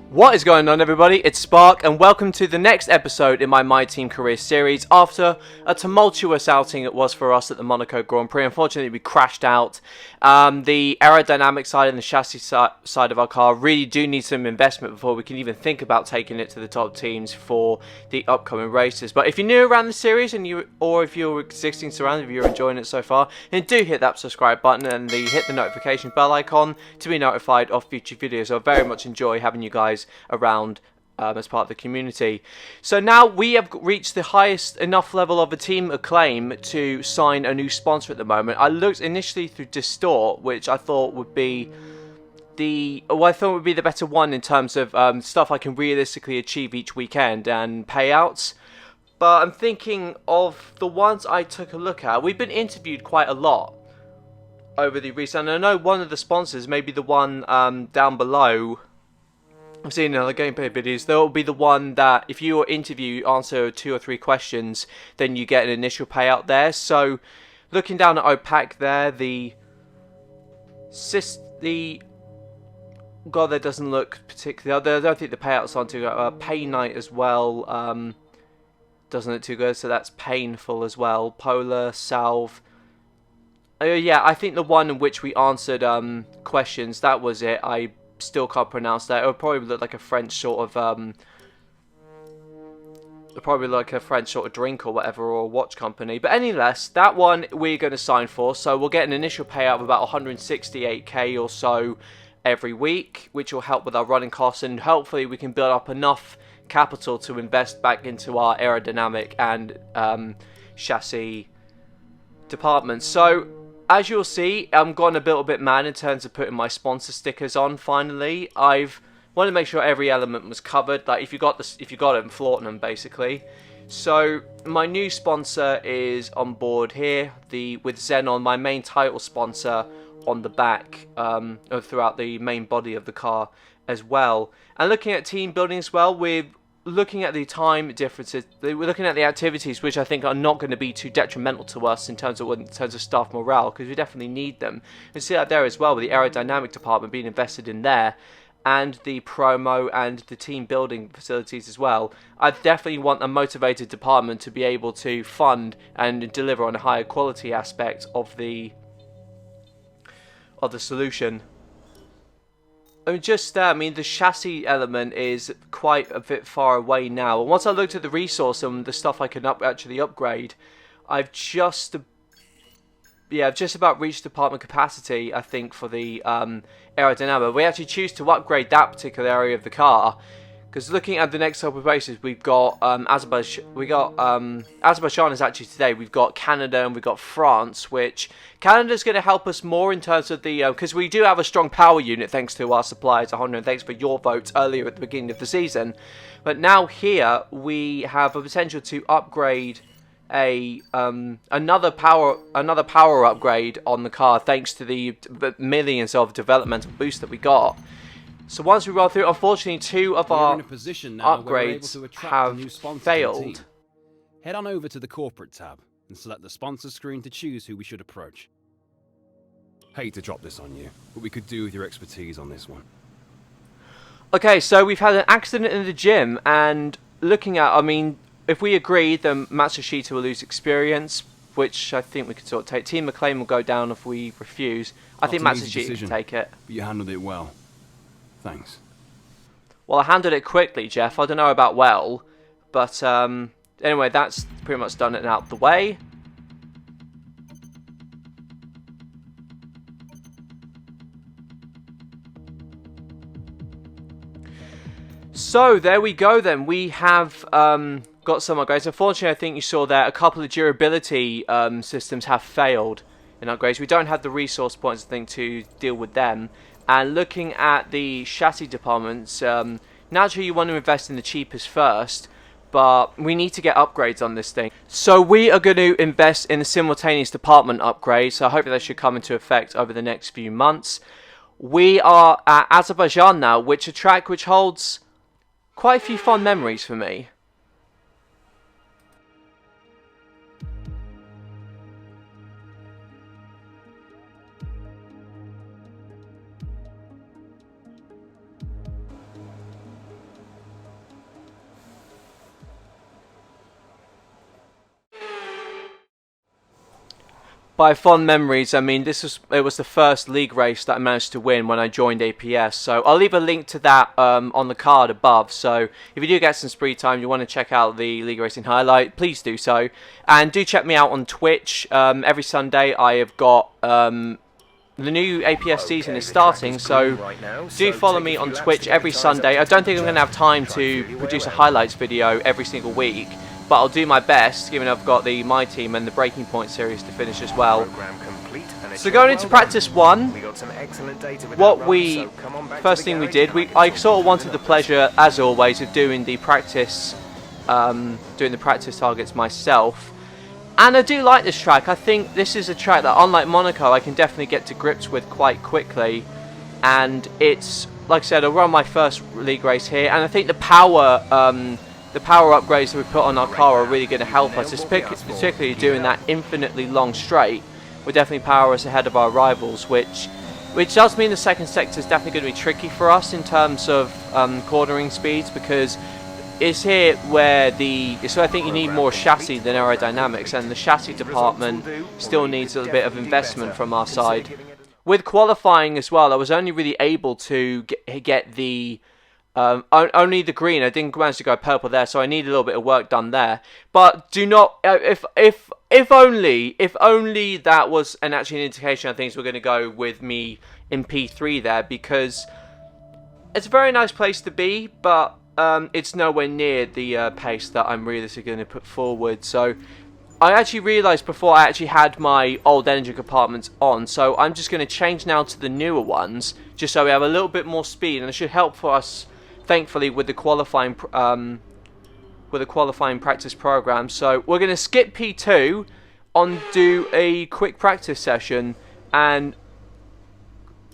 What is going on, everybody? It's Spark, and welcome to the next episode in my Team Career series. After a tumultuous outing it was for us at the Monaco Grand Prix, unfortunately we crashed out. The aerodynamic side and the chassis side of our car really do need some investment before we can even think about taking it to the top teams for the upcoming races. But if you're new around the series, or if you're existing surrounded, if you're enjoying it so far, then do hit that subscribe button and hit the notification bell icon to be notified of future videos. I very much enjoy having you guys around as part of the community. So now we have reached the highest enough level of a team acclaim to sign a new sponsor at the moment. I looked initially through Distort, which I thought would be the better one in terms of stuff I can realistically achieve each weekend and payouts. But I'm thinking of the ones I took a look at. We've been interviewed quite a lot over the recent, and I know one of the sponsors, maybe the one down below, I've seen in other gameplay videos, there will be the one that if you answer 2 or 3 questions, then you get an initial payout there. So looking down at OPAC there, God, that doesn't look particularly, I don't think the payouts aren't too good. Pay Night as well doesn't look too good, so that's painful as well. Polar, Salve. Yeah, I think the one in which we answered questions, that was it. I still can't pronounce that. It would probably look like a French sort of drink or whatever, or a watch company. But anyways, that one we're going to sign for, so we'll get an initial payout of about 168k or so every week, which will help with our running costs, and hopefully we can build up enough capital to invest back into our aerodynamic and chassis departments. So as you'll see, I'm gone a little bit mad in terms of putting my sponsor stickers on. Finally, I've wanted to make sure every element was covered. Like if you got it, I'm flaunting them basically. So my new sponsor is on board here, with Xenon, my main title sponsor, on the back, throughout the main body of the car as well. And looking at team building as well, we're looking at the time differences. We're looking at the activities which I think are not going to be too detrimental to us in terms of staff morale, because we definitely need them. And see that there as well, with the aerodynamic department being invested in there, and the promo and the team building facilities as well. I definitely want a motivated department to be able to fund and deliver on a higher quality aspect of the solution. The chassis element is quite a bit far away now. And once I looked at the resource and the stuff I can actually upgrade, I've just about reached department capacity, I think, for the aerodynamic. We actually choose to upgrade that particular area of the car, because looking at the next couple of races, we've got Azerbaijan is actually today. We've got Canada and we've got France, which Canada's going to help us more in terms of the, because we do have a strong power unit thanks to our suppliers, Honda, and thanks for your votes earlier at the beginning of the season. But now here we have a potential to upgrade another power upgrade on the car thanks to the millions of developmental boosts that we got. So once we roll through, unfortunately, 2 of our upgrades have failed. Head on over to the corporate tab and select the sponsor screen to choose who we should approach. Hate to drop this on you, but we could do with your expertise on this one. Okay, so we've had an accident in the gym, and looking at, if we agree, then Matsushita will lose experience, which I think we could sort of take. Team McLean will go down if we refuse. I think Matsushita can take it. But you handled it well. Thanks. Well, I handled it quickly, Jeff. I don't know about well, but anyway, that's pretty much done it and out the way. So there we go then. We have got some upgrades. Unfortunately, I think you saw that a couple of durability systems have failed in upgrades. We don't have the resource points, I think, to deal with them. And looking at the chassis departments, naturally you want to invest in the cheapest first, but we need to get upgrades on this thing. So we are going to invest in a simultaneous department upgrade, so I hope that should come into effect over the next few months. We are at Azerbaijan now, which a track which holds quite a few fond memories for me. by fond memories, I mean it was the first league race that I managed to win when I joined APS. So I'll leave a link to that on the card above. So if you do get some free time, you want to check out the league racing highlight, please do so. And do check me out on Twitch. Every Sunday I have got the new APS season is starting, so do follow me on Twitch every Sunday. I don't think I'm going to have time to produce a highlights video every single week, but I'll do my best, given I've got my team and the Breaking Point series to finish as well. So going into practice 1, first thing we did, I sort of wanted the pleasure, as always, of doing the practice targets myself. And I do like this track. I think this is a track that, unlike Monaco, I can definitely get to grips with quite quickly. And it's, like I said, I'll run my first league race here, and I think the power upgrades that we put on our car are really going to help us, particularly doing that infinitely long straight. Will definitely power us ahead of our rivals, which does mean the second sector is definitely going to be tricky for us in terms of cornering speeds, because it's here where I think you need more chassis than aerodynamics, and the chassis department still needs a little bit of investment from our side. With qualifying as well, I was only really able to get the only the green. I didn't manage to go purple there, so I need a little bit of work done there. But do not, if only that was actually an indication of things we're going to go with me in P3 there, because it's a very nice place to be, but it's nowhere near the pace that I'm realistically going to put forward. So I actually realised before I actually had my old engine compartments on, so I'm just going to change now to the newer ones, just so we have a little bit more speed, and it should help for us, thankfully, with the qualifying practice program. So we're going to skip P2 on do a quick practice session and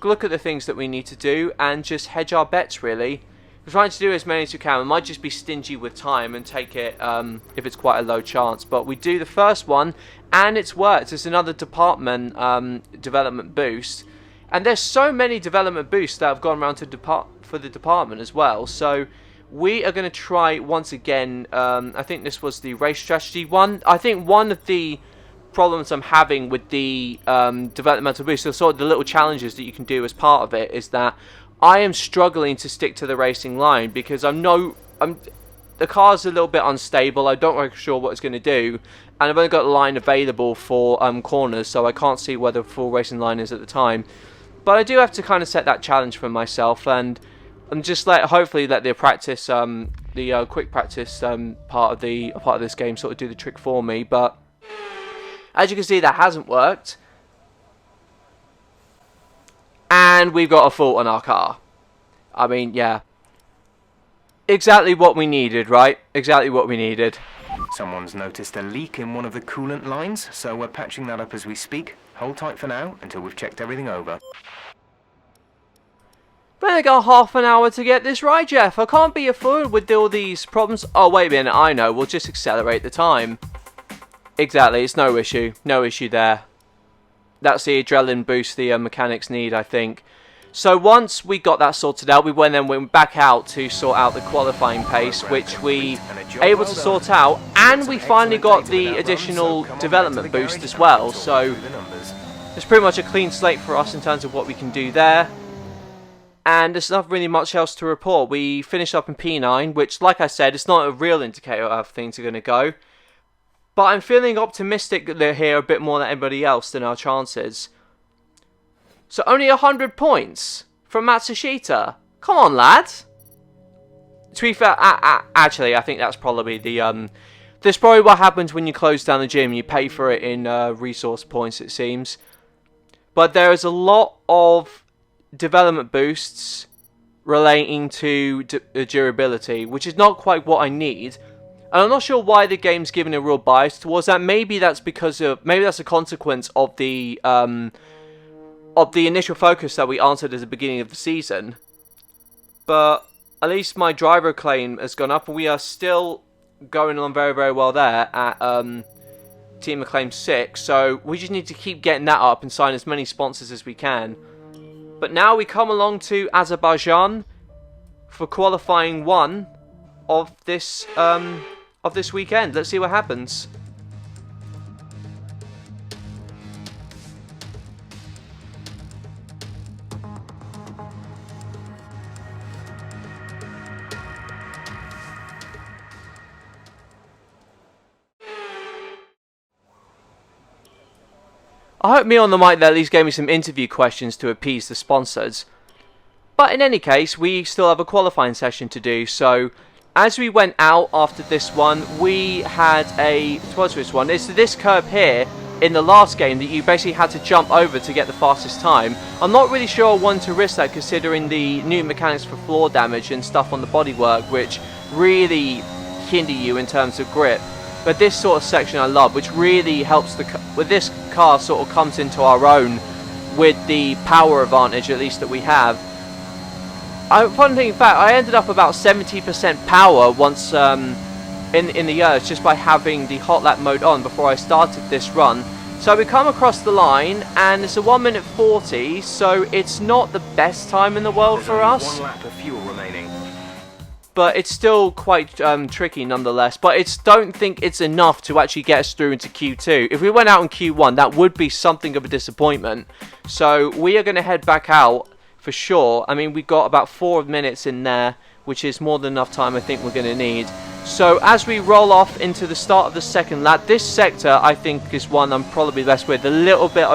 look at the things that we need to do and just hedge our bets, really. We're trying to do as many as we can. We might just be stingy with time and take it if it's quite a low chance. But we do the first one, and it's worked. It's another development boost. And there's so many development boosts that have gone around for the department as well. So we are going to try once again. I think this was the race strategy one. I think one of the problems I'm having with the developmental boost, so sort of the little challenges that you can do as part of it, is that I am struggling to stick to the racing line, because the car's a little bit unstable. I don't really sure what it's going to do, and I've only got a line available for corners, so I can't see where the full racing line is at the time. But I do have to kind of set that challenge for myself, and just hopefully let the practice, the quick practice part of this game sort of do the trick for me. But as you can see, that hasn't worked. And we've got a fault on our car. I mean, yeah. Exactly what we needed, right? Exactly what we needed. Someone's noticed a leak in one of the coolant lines, so we're patching that up as we speak. Hold tight for now, until we've checked everything over. But I got half an hour to get this right, Jeff. I can't be a fool with all these problems. Oh, wait a minute, I know. We'll just accelerate the time. Exactly, it's no issue. No issue there. That's the adrenaline boost the mechanics need, I think. So once we got that sorted out, we went back out to sort out the qualifying pace, which we able to sort out, and we finally got the additional development boost as well. So it's pretty much a clean slate for us in terms of what we can do there. And there's not really much else to report. We finished up in P9, which, like I said, it's not a real indicator of how things are going to go. But I'm feeling optimistic here a bit more than everybody else than our chances. So only 100 points from Matsushita. Come on, lads. To be fair, actually, I think that's probably the... That's probably what happens when you close down the gym. You pay for it in resource points, it seems. But there is a lot of development boosts relating to durability, which is not quite what I need. And I'm not sure why the game's given a real bias towards that. Maybe that's because of, maybe that's a consequence of the initial focus that we answered at the beginning of the season. But at least my driver claim has gone up, and we are still going on very, very well there at Team Acclaim 6. So we just need to keep getting that up and sign as many sponsors as we can. But now we come along to Azerbaijan for qualifying 1 of this weekend. Let's see what happens. I hope me on the mic there at least gave me some interview questions to appease the sponsors. But in any case, we still have a qualifying session to do, so as we went out after this one, we had a... What's this one? It's this curb here in the last game that you basically had to jump over to get the fastest time. I'm not really sure I want to risk that considering the new mechanics for floor damage and stuff on the bodywork, which really hinder you in terms of grip. But this sort of section I love, which really helps with this car sort of comes into our own with the power advantage at least that we have. Fun thing, in fact, I ended up about 70% power once in the Earth just by having the hot lap mode on before I started this run. So we come across the line and it's a 1 minute 40, so it's not the best time in the world for us. 1 lap of fuel remaining. But it's still quite tricky nonetheless. But don't think it's enough to actually get us through into Q2. If we went out in Q1, that would be something of a disappointment. So we are going to head back out for sure. I mean, we've got about 4 minutes in there, which is more than enough time I think we're going to need. So as we roll off into the start of the second lap, this sector I think is one I'm probably best with. A little bit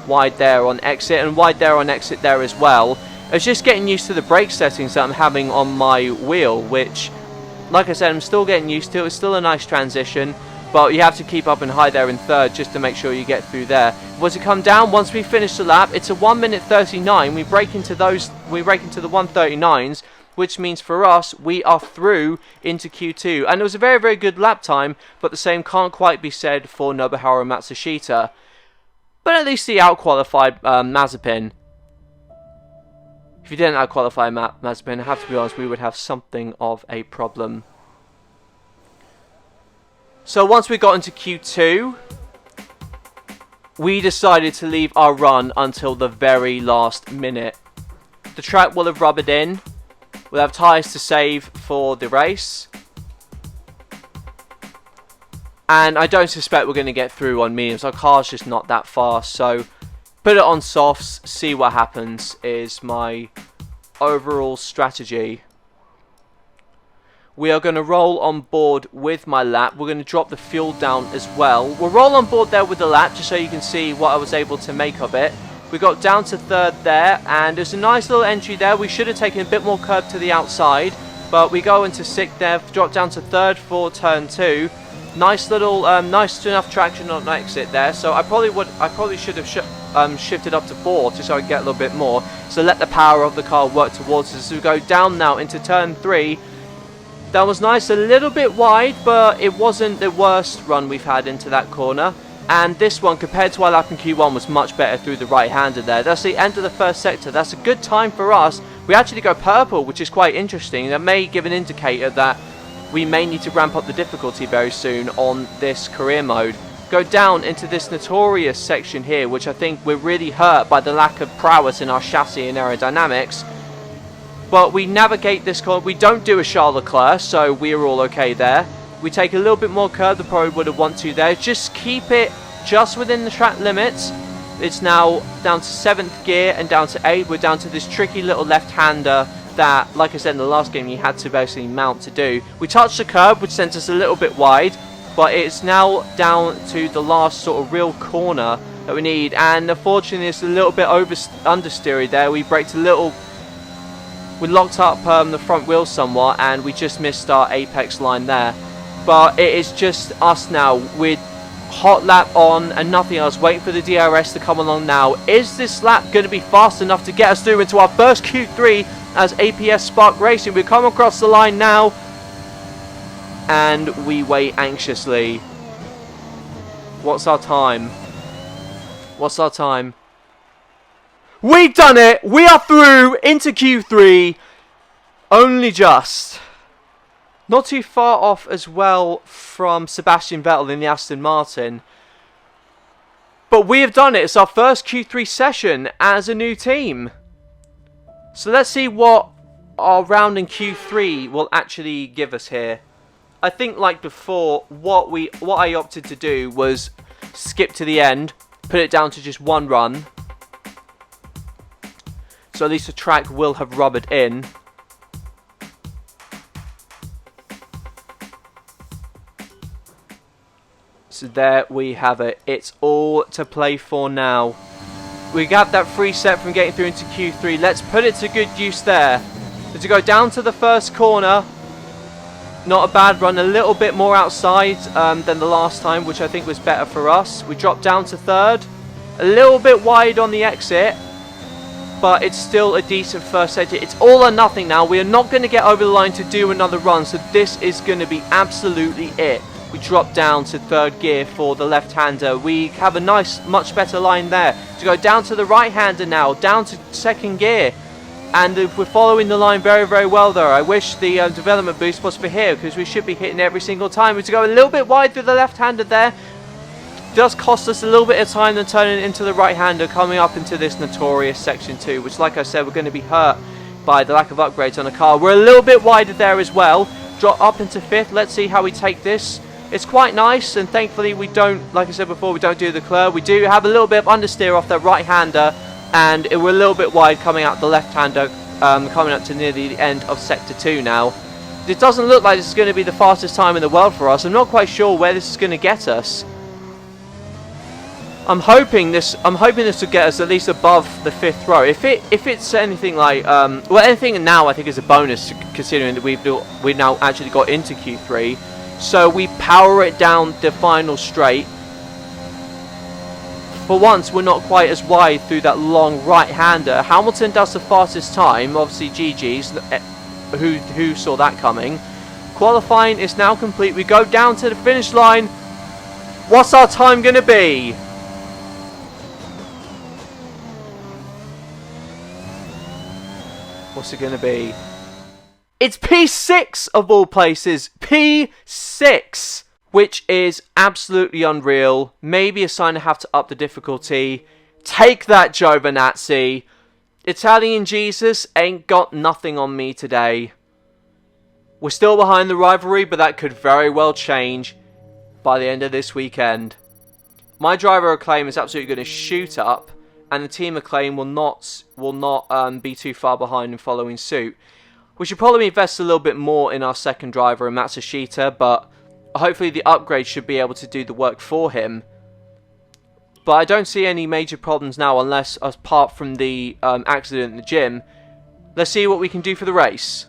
wide there on exit, and wide there on exit there as well. It's just getting used to the brake settings that I'm having on my wheel, which, like I said, I'm still getting used to. It's still a nice transition, but you have to keep up and high there in third just to make sure you get through there. Once you come down, once we finish the lap, it's a 1 minute 39. We break into the 139s, which means for us, we are through into Q2. And it was a very, very good lap time, but the same can't quite be said for Nobuharu Matsushita. But at least he out-qualified Mazepin. If you didn't out-qualify Mazepin, I have to be honest, we would have something of a problem. So once we got into Q2, we decided to leave our run until the very last minute. The track will have rubbered in. We'll have tyres to save for the race. And I don't suspect we're going to get through on mediums. Our car's just not that fast. So put it on softs, see what happens is my overall strategy. We are going to roll on board with my lap. We're going to drop the fuel down as well. We'll roll on board there with the lap just so you can see what I was able to make of it. We got down to third there, and there's a nice little entry there. We should have taken a bit more curb to the outside, but we go into sixth there, drop down to third for turn 2. Nice little, nice enough traction on exit there. So I probably should have shifted up to 4 just so I could get a little bit more. So let the power of the car work towards us. So we go down now into turn 3. That was nice, a little bit wide, but it wasn't the worst run we've had into that corner. And this one, compared to our lap in Q1, was much better through the right-hander there. That's the end of the first sector. That's a good time for us. We actually go purple, which is quite interesting. That may give an indicator that we may need to ramp up the difficulty very soon on this career mode. Go down into this notorious section here, which I think we're really hurt by the lack of prowess in our chassis and aerodynamics. But we navigate this corner. We don't do a Charles Leclerc, so we're all okay there. We take a little bit more curb than probably would have wanted to there. Just keep it just within the track limits. It's now down to 7th gear and down to 8. We're down to this tricky little left-hander that, like I said in the last game, you had to basically mount to do. We touched the curb, which sent us a little bit wide, but it's now down to the last sort of real corner that we need. And unfortunately, it's a little bit understeery there. We braked a little... We locked up the front wheel somewhat, and we just missed our apex line there. But it is just us now with hot lap on and nothing else. Waiting for the DRS to come along now. Is this lap going to be fast enough to get us through into our first Q3 as APS Spark Racing? We come across the line now, and we wait anxiously. What's our time? What's our time? We've done it! We are through into Q3. Only just. Not too far off as well from Sebastian Vettel in the Aston Martin. But we have done it. It's our first Q3 session as a new team. So let's see what our round in Q3 will actually give us here. I think like before, what I opted to do was skip to the end, put it down to just one run. So at least the track will have rubbered in. there we have it. It's all to play for now. We got that free set from getting through into Q3. Let's put it to good use there. So to go down to the first corner, not a bad run, a little bit more outside than the last time, which I think was better for us. We dropped down to third, a little bit wide on the exit, but it's still a decent first exit. It's all or nothing now. We are not going to get over the line to do another run, so this is going to be absolutely it. We drop down to third gear for the left-hander. We have a nice, much better line there. To go down to the right-hander now, down to second gear. And we're following the line very, very well there. I wish the development boost was for here, because we should be hitting every single time. We have to go a little bit wide through the left-hander there. It does cost us a little bit of time than turning into the right-hander, coming up into this notorious section 2, which, like I said, we're going to be hurt by the lack of upgrades on the car. We're a little bit wider there as well. Drop up into 5th. Let's see how we take this. It's quite nice, and thankfully we don't, like I said before, we don't do the curve. We do have a little bit of understeer off that right-hander, and we're a little bit wide coming out the left-hander, coming up to nearly the end of Sector 2 now. It doesn't look like this is going to be the fastest time in the world for us. I'm not quite sure where this is going to get us. I'm hoping this will get us at least above the 5th row. If it's anything like, well, anything now I think is a bonus, considering that we've now actually got into Q3. So we power it down the final straight. For once, we're not quite as wide through that long right-hander. Hamilton does the fastest time, obviously GG's, who saw that coming. Qualifying is now complete. We go down to the finish line. What's our time going to be? What's it going to be? It's P6 of all places. P6. Which is absolutely unreal. Maybe a sign to have to up the difficulty. Take that, Giovinazzi. Italian Jesus ain't got nothing on me today. We're still behind the rivalry, but that could very well change by the end of this weekend. My driver acclaim is absolutely going to shoot up, and the team acclaim will not be too far behind in following suit. We should probably invest a little bit more in our second driver, and that's Matsushita, but hopefully the upgrade should be able to do the work for him. But I don't see any major problems now, unless, apart from the accident in the gym. Let's see what we can do for the race.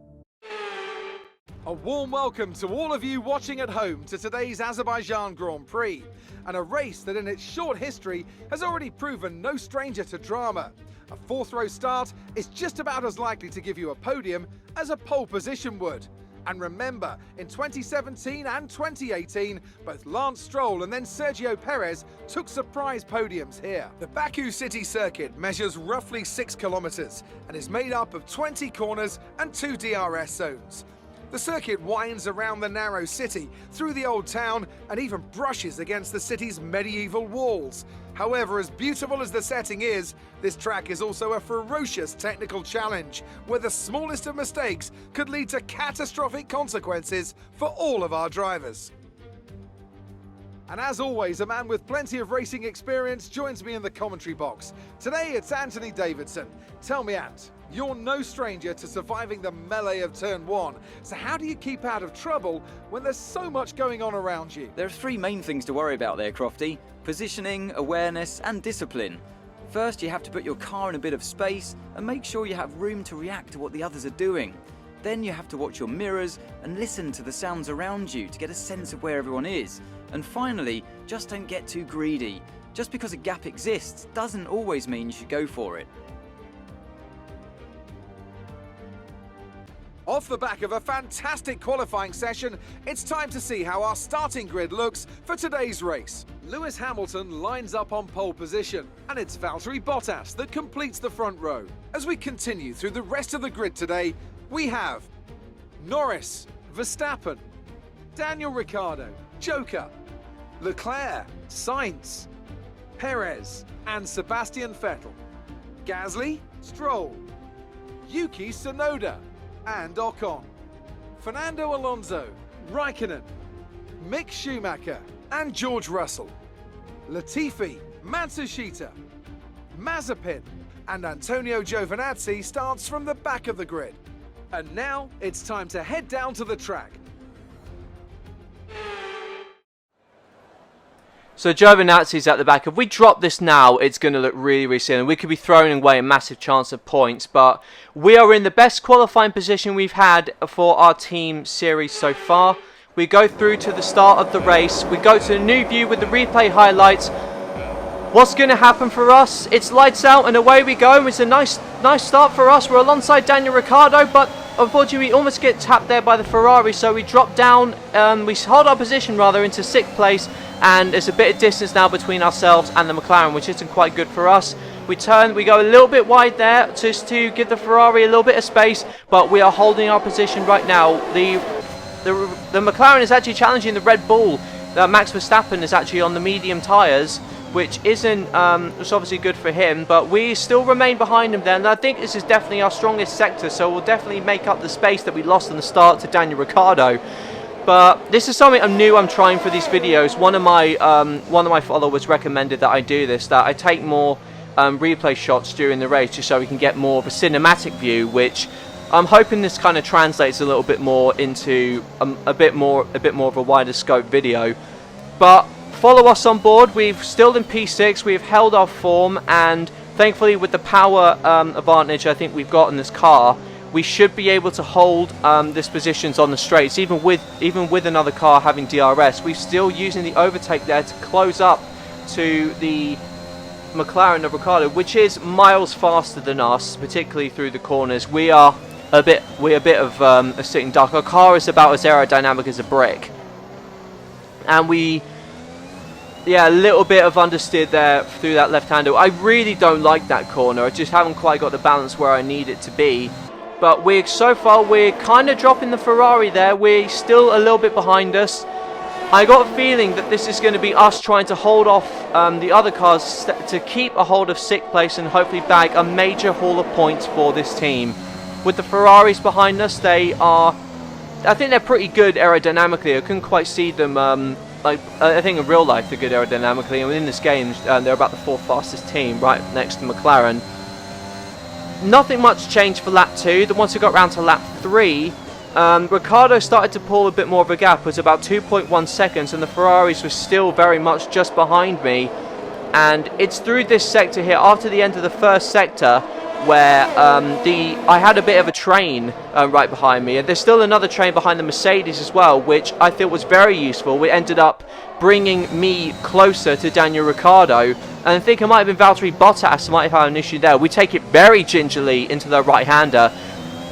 A warm welcome to all of you watching at home to today's Azerbaijan Grand Prix, and a race that in its short history has already proven no stranger to drama. A 4th row start is just about as likely to give you a podium as a pole position would. And remember, in 2017 and 2018, both Lance Stroll and then Sergio Perez took surprise podiums here. The Baku city circuit measures roughly 6 kilometers and is made up of 20 corners and 2 DRS zones. The circuit winds around the narrow city, through the old town, and even brushes against the city's medieval walls. However, as beautiful as the setting is, this track is also a ferocious technical challenge, where the smallest of mistakes could lead to catastrophic consequences for all of our drivers. And as always, a man with plenty of racing experience joins me in the commentary box. Today it's Anthony Davidson. Tell me, Ant, you're no stranger to surviving the melee of turn 1, so how do you keep out of trouble when there's so much going on around you? There are 3 main things to worry about there, Crofty: positioning, awareness and discipline. First, you have to put your car in a bit of space and make sure you have room to react to what the others are doing. Then you have to watch your mirrors and listen to the sounds around you to get a sense of where everyone is. And finally, just don't get too greedy. Just because a gap exists doesn't always mean you should go for it. Off the back of a fantastic qualifying session, it's time to see how our starting grid looks for today's race. Lewis Hamilton lines up on pole position, and it's Valtteri Bottas that completes the front row. As we continue through the rest of the grid today, we have Norris, Verstappen, Daniel Ricciardo, Joker, Leclerc, Sainz, Perez, and Sebastian Vettel, Gasly, Stroll, Yuki Tsunoda, and Ocon, Fernando Alonso, Raikkonen, Mick Schumacher, and George Russell, Latifi, Matsushita, Mazepin, and Antonio Giovinazzi starts from the back of the grid. And now it's time to head down to the track. So Giovinazzi's at the back. If we drop this now, it's going to look really, really silly. We could be throwing away a massive chance of points, but we are in the best qualifying position we've had for our team series so far. We go through to the start of the race. We go to a new view with the replay highlights. What's going to happen for us? It's lights out and away we go. It's a nice start for us. We're alongside Daniel Ricciardo, but unfortunately we almost get tapped there by the Ferrari, so we drop down, we hold our position rather into 6th place, and there's a bit of distance now between ourselves and the McLaren, which isn't quite good for us. We turn, we go a little bit wide there just to give the Ferrari a little bit of space, but we are holding our position right now. The McLaren is actually challenging the Red Bull. Max Verstappen is actually on the medium tyres, which isn't it's obviously good for him, but we still remain behind him there, and I think this is definitely our strongest sector, so we'll definitely make up the space that we lost in the start to Daniel Ricciardo. But this is something I'm trying for these videos. One of my followers recommended that I do this, that I take more replay shots during the race just so we can get more of a cinematic view, which I'm hoping this kind of translates a little bit more into a bit more of a wider scope video. But follow us on board. We've still in P6. We've held our form, and thankfully with the power advantage I think we've got in this car, we should be able to hold this positions on the straights, even with another car having DRS. We're still using the overtake there to close up to the McLaren of Ricciardo, which is miles faster than us, particularly through the corners. We're a bit of a sitting duck. Our car is about as aerodynamic as a brick, and a little bit of understeer there through that left handle. I really don't like that corner. I just haven't quite got the balance where I need it to be. But so far we're kind of dropping the Ferrari there. We're still a little bit behind us. I got a feeling that this is going to be us trying to hold off the other cars to keep a hold of 6th place and hopefully bag a major haul of points for this team. With the Ferraris behind us, I think they're pretty good aerodynamically. I couldn't quite see them. I think in real life they're good aerodynamically, and within this game they're about the 4th fastest team, right next to McLaren. Nothing much changed for lap 2. Then once we got round to lap 3, Ricciardo started to pull a bit more of a gap. It was about 2.1 seconds, and the Ferraris were still very much just behind me. And it's through this sector here, after the end of the first sector, where I had a bit of a train right behind me, and there's still another train behind the Mercedes as well, which I thought was very useful. It ended up bringing me closer to Daniel Ricciardo, and I think it might have been Valtteri Bottas might have had an issue there. We take it very gingerly into the right-hander,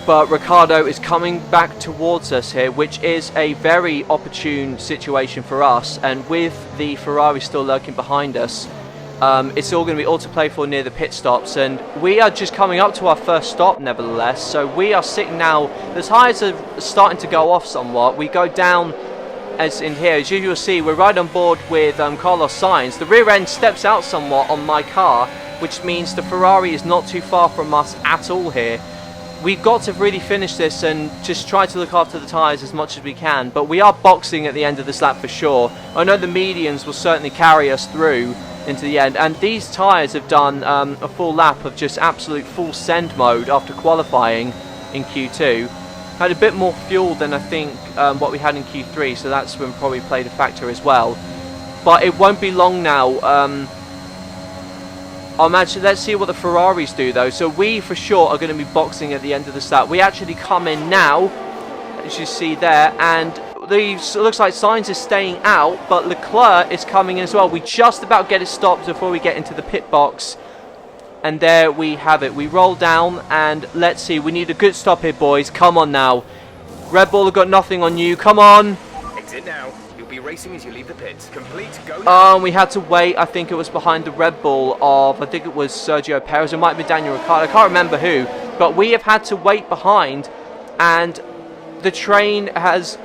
but Ricciardo is coming back towards us here, which is a very opportune situation for us, and with the Ferrari still lurking behind us, it's all going to be all to play for near the pit stops, and we are just coming up to our first stop nevertheless. So we are sitting now, the tyres are starting to go off somewhat. We go down as in here, as you will see, we're right on board with Carlos Sainz. The rear end steps out somewhat on my car, which means the Ferrari is not too far from us at all here. We've got to really finish this and just try to look after the tyres as much as we can, but we are boxing at the end of this lap for sure. I know the mediums will certainly carry us through into the end, and these tyres have done a full lap of just absolute full send mode after qualifying in Q2. Had a bit more fuel than I think what we had in Q3, so that's when probably played a factor as well. But it won't be long now. I'll imagine, let's see what the Ferraris do though. So we for sure are going to be boxing at the end of the start. We actually come in now, as you see there, and it looks like Sainz is staying out, but Leclerc is coming in as well. We just about get it stopped before we get into the pit box. And there we have it. We roll down, and let's see. We need a good stop here, boys. Come on now. Red Bull have got nothing on you. Come on. Exit now. You'll be racing as you leave the pits. Complete. Go now. We had to wait. I think it was behind the Red Bull of, I think it was Sergio Perez. It might have been Daniel Ricciardo. I can't remember who. But we have had to wait behind, and the train has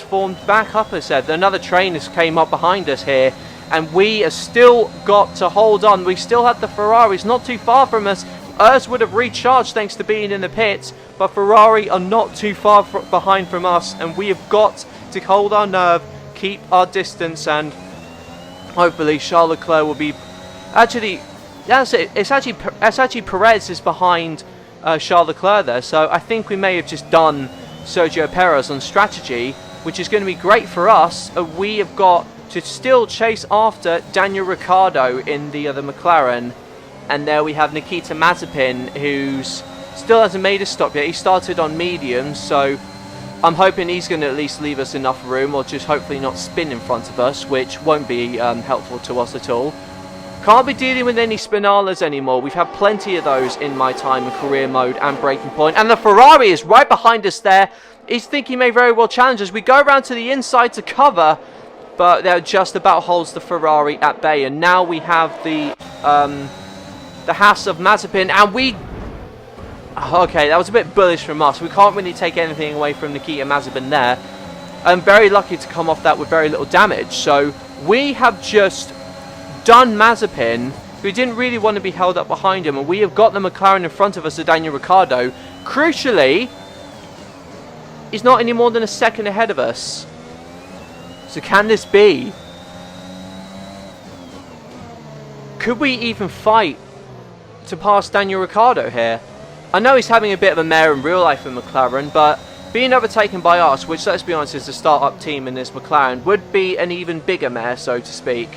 formed back up, as I said. Another train has came up behind us here, and we have still got to hold on. We still have the Ferraris not too far from us. Ours would have recharged thanks to being in the pits, but Ferrari are not too far behind from us, and we have got to hold our nerve, keep our distance, and hopefully Charles Leclerc will be... Actually, that's it. It's actually Perez is behind Charles Leclerc there, so I think we may have just done Sergio Perez on strategy, which is going to be great for us. We have got to still chase after Daniel Ricciardo in the other McLaren. And there we have Nikita Mazepin, who's still hasn't made a stop yet. He started on medium, so I'm hoping he's going to at least leave us enough room, or just hopefully not spin in front of us, which won't be helpful to us at all. Can't be dealing with any spinalas anymore. We've had plenty of those in my time in career mode and breaking point. And the Ferrari is right behind us there. He's thinking he may very well challenge us. We go around to the inside to cover, but that just about holds the Ferrari at bay. And now we have the Haas of Mazepin, and we... Okay, that was a bit bullish from us. We can't really take anything away from Nikita Mazepin there. I'm very lucky to come off that with very little damage. So we have just done Mazepin, who didn't really want to be held up behind him, and we have got the McLaren in front of us, the Daniel Ricciardo. Crucially, he's not any more than a second ahead of us. So can this be? Could we even fight to pass Daniel Ricciardo here? I know he's having a bit of a mare in real life in McLaren, but being overtaken by us, which, let's be honest, is the start-up team in this McLaren, would be an even bigger mare, so to speak.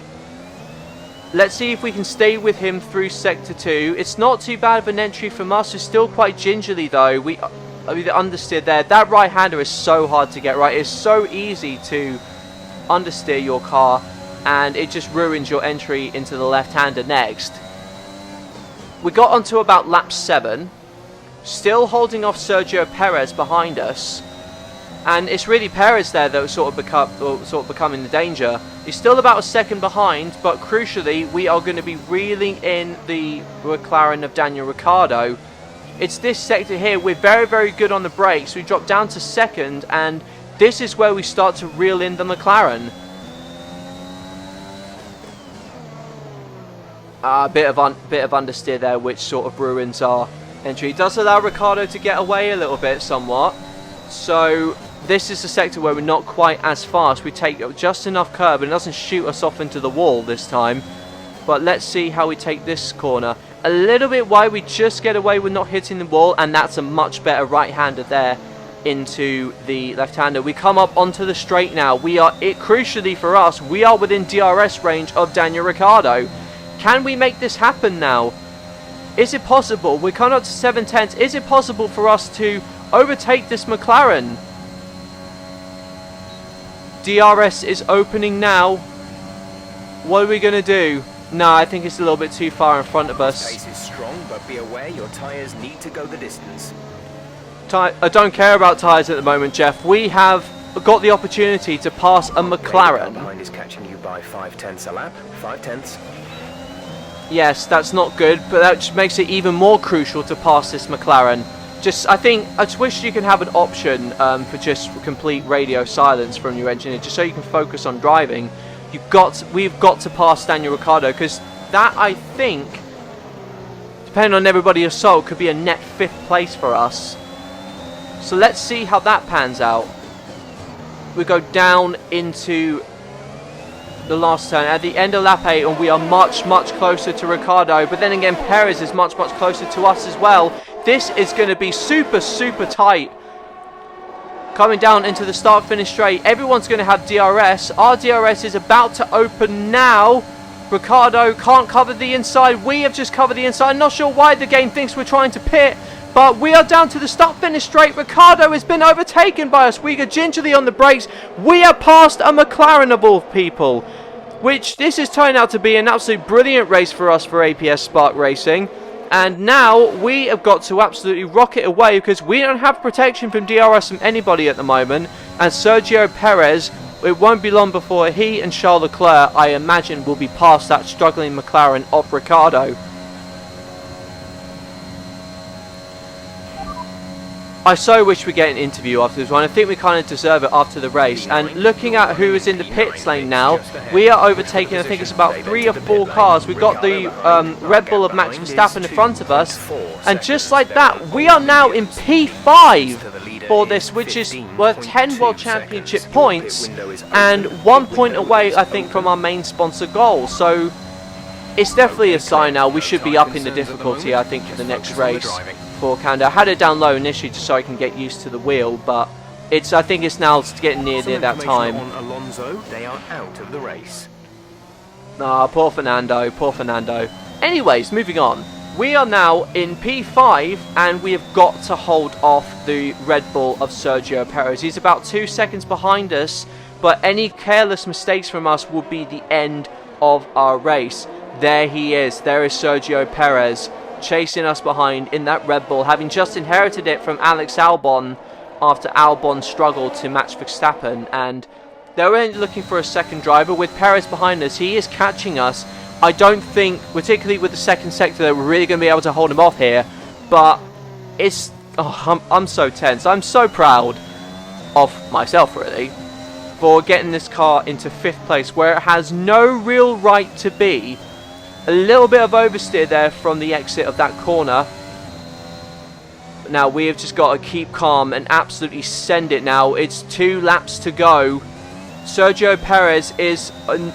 Let's see if we can stay with him through Sector 2. It's not too bad of an entry from us. It's still quite gingerly, though. We understeered there. That right-hander is so hard to get right. It's so easy to understeer your car, and it just ruins your entry into the left-hander next. We got onto about lap 7. Still holding off Sergio Perez behind us. And it's really Perez there that sort of becoming the danger. He's still about a second behind, but crucially, we are going to be reeling in the McLaren of Daniel Ricciardo. It's this sector here. We're very, very good on the brakes. We drop down to second, and this is where we start to reel in the McLaren. A bit of understeer there, which sort of ruins our entry. It does allow Ricciardo to get away a little bit, somewhat. So this is the sector where we're not quite as fast. We take just enough curb, and it doesn't shoot us off into the wall this time. But let's see how we take this corner. A little bit wide, we just get away with not hitting the wall, and that's a much better right-hander there into the left-hander. We come up onto the straight now. Crucially for us, we are within DRS range of Daniel Ricciardo. Can we make this happen now? Is it possible? We're coming up to 7/10. Is it possible for us to overtake this McLaren? DRS is opening now. What are we going to do? No, I think it's a little bit too far in front of us. Pace is strong, but be aware your tyres need to go the distance. I don't care about tyres at the moment, Jeff. We have got the opportunity to pass a McLaren. Behind is catching you by 5/10 a lap. 5/10. Yes, that's not good, but that just makes it even more crucial to pass this McLaren. I just wish you can have an option for just complete radio silence from your engineer, just so you can focus on driving. We've got to pass Daniel Ricciardo, because that, I think, depending on everybody assault, could be a net 5th place for us. So let's see how that pans out. We go down into the last turn at the end of lap 8, and we are much closer to Ricciardo, but then again Perez is much closer to us as well. This is going to be super tight. Coming down into the start-finish straight, everyone's going to have DRS. Our DRS is about to open now. Ricciardo can't cover the inside. We have just covered the inside. Not sure why the game thinks we're trying to pit, but we are down to the start-finish straight. Ricciardo has been overtaken by us. We go gingerly on the brakes. We are past a McLaren of all people, which this is turning out to be an absolutely brilliant race for us for APS Spark Racing. And now we have got to absolutely rocket away, because we don't have protection from DRS from anybody at the moment. And Sergio Perez, it won't be long before he and Charles Leclerc, I imagine, will be past that struggling McLaren of Ricciardo. I so wish we get an interview after this one. I think we kind of deserve it after the race. And looking at who is in the pits lane now, we are overtaking, I think it's about 3 or 4 cars. We've got the Red Bull of Max Verstappen in front of us. And just like that, we are now in P5 for this, which is worth 10 World Championship points and 1 point away, I think, from our main sponsor goal. So it's definitely a sign now. We should be up in the difficulty, I think, for the next race. For Canada. I had it down low initially just so I can get used to the wheel, but I think it's now getting near Some that time. information on Alonso, they are out of the race. Ah, poor Fernando, poor Fernando. Anyways, moving on. We are now in P5 and we have got to hold off the Red Bull of Sergio Perez. He's about 2 seconds behind us, but any careless mistakes from us will be the end of our race. There he is. There is Sergio Perez chasing us behind in that Red Bull, having just inherited it from Alex Albon after Albon struggled to match Verstappen, and they were looking for a second driver. With Perez behind us, he is catching us. I don't think, particularly with the second sector, that we're really going to be able to hold him off here, but it's... Oh, I'm so tense. I'm so proud of myself, really, for getting this car into 5th place, where it has no real right to be. A little bit of oversteer there from the exit of that corner. Now we have just got to keep calm and absolutely send it now. It's 2 laps to go. Sergio Perez is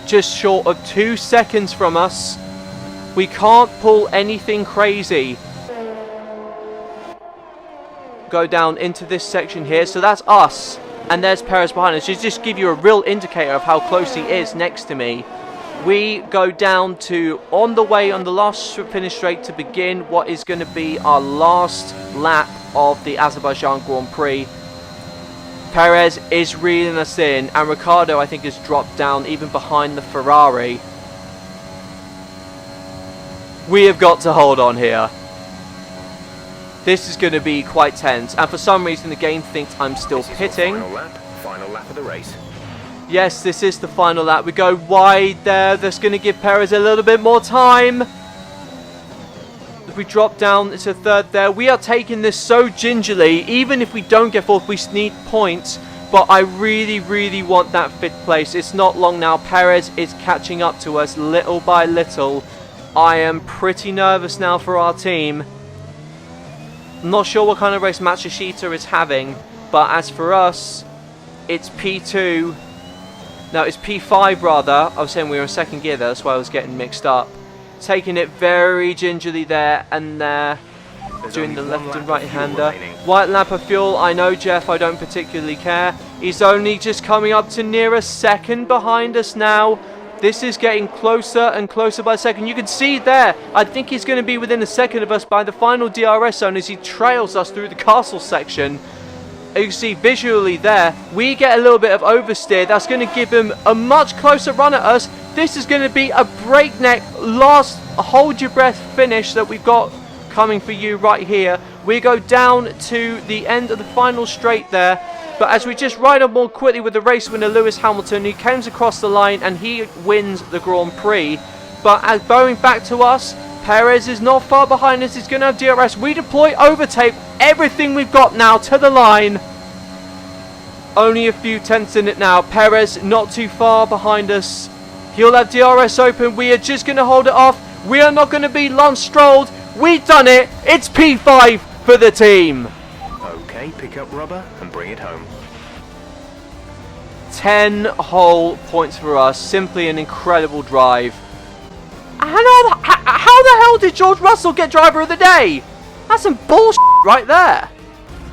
just short of 2 seconds from us. We can't pull anything crazy. Go down into this section here. So that's us. And there's Perez behind us. Just give you a real indicator of how close he is next to me. We go down to, on the way on the last finish straight to begin what is going to be our last lap of the Azerbaijan Grand Prix. Perez is reeling us in, and Ricciardo, I think, has dropped down even behind the Ferrari. We have got to hold on here. This is going to be quite tense, and for some reason the game thinks I'm still pitting. Final lap of the race. Yes, this is the final lap. We go wide there. That's going to give Perez a little bit more time. If we drop down to 3rd there, we are taking this so gingerly. Even if we don't get 4th, we need points. But I really, really want that 5th place. It's not long now. Perez is catching up to us little by little. I am pretty nervous now for our team. I'm not sure what kind of race Matsushita is having. But as for us, it's P2. No, it's P5 rather. I was saying we were in 2nd gear there. That's why I was getting mixed up. Taking it very gingerly there and there. Doing the left and right hander. White lap of fuel. I know, Jeff, I don't particularly care. He's only just coming up to near a 2nd behind us now. This is getting closer and closer by the second. You can see there, I think he's going to be within a 2nd of us by the final DRS zone as he trails us through the castle section. You can see visually there, we get a little bit of oversteer. That's going to give him a much closer run at us. This is going to be a breakneck last hold your breath finish that we've got coming for you right here. We go down to the end of the final straight there. But as we just ride up more quickly with the race winner Lewis Hamilton, who comes across the line and he wins the Grand Prix. But as going back to us, Perez is not far behind us. He's going to have DRS. We deploy overtake. Everything we've got now to the line. Only a few tenths in it now. Perez not too far behind us. He'll have DRS open. We are just going to hold it off. We are not going to be Lance Strolled. We've done it. It's P5 for the team. Okay, pick up rubber and bring it home. 10 whole points for us. Simply an incredible how the hell did George Russell get driver of the day? That's some bullshit right there.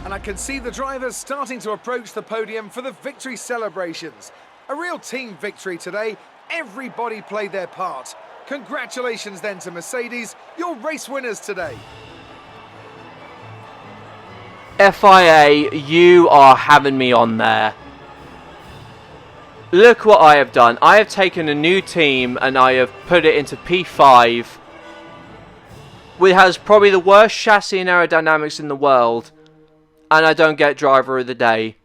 And I can see the drivers starting to approach the podium for the victory celebrations. A real team victory today. Everybody played their part. Congratulations then to Mercedes, your race winners today. FIA, you are having me on there. Look what I have done. I have taken a new team and I have put it into P5. Which has probably the worst chassis and aerodynamics in the world. And I don't get driver of the day.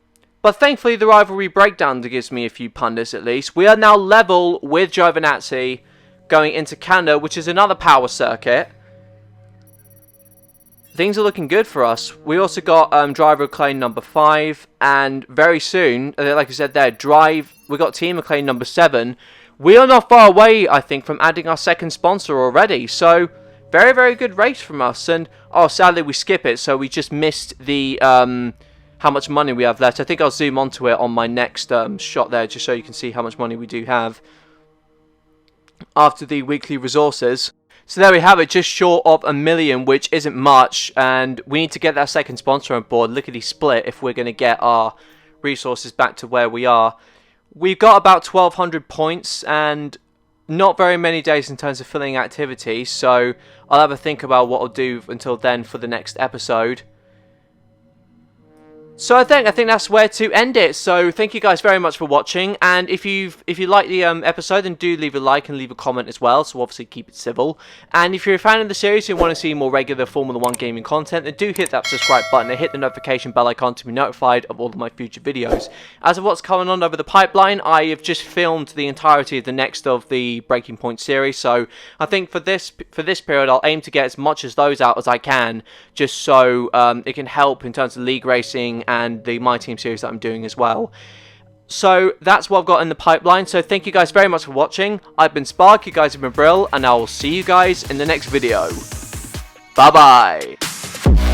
But thankfully the rivalry breakdown gives me a few pundits at least. We are now level with Giovinazzi going into Canada, which is another power circuit. Things are looking good for us. We also got driver acclaim number 5, and very soon, like I said there, we got team acclaim number 7. We are not far away, I think, from adding our second sponsor already. So, very, very good race from us. And, oh, sadly we skip it, so we just missed the, how much money we have left. I think I'll zoom onto it on my next shot there, just so you can see how much money we do have after the weekly resources. So there we have it, just short of $1 million, which isn't much, and we need to get that second sponsor on board, lickety split, if we're going to get our resources back to where we are. We've got about 1,200 points and not very many days in terms of filling activity, so I'll have a think about what I'll do until then for the next episode. So I think that's where to end it. So thank you guys very much for watching, and if you like the episode, then do leave a like and leave a comment as well, so obviously keep it civil. And if you're a fan of the series and want to see more regular Formula 1 gaming content, then do hit that subscribe button and hit the notification bell icon to be notified of all of my future videos. As of what's coming on over the pipeline, I have just filmed the entirety of the next of the Breaking Point series, so I think for this period I'll aim to get as much as those out as I can, just so it can help in terms of league racing and the My Team series that I'm doing as well. So that's what I've got in the pipeline. So thank you guys very much for watching. I've been Spark, you guys have been Brill, and I will see you guys in the next video. Bye bye.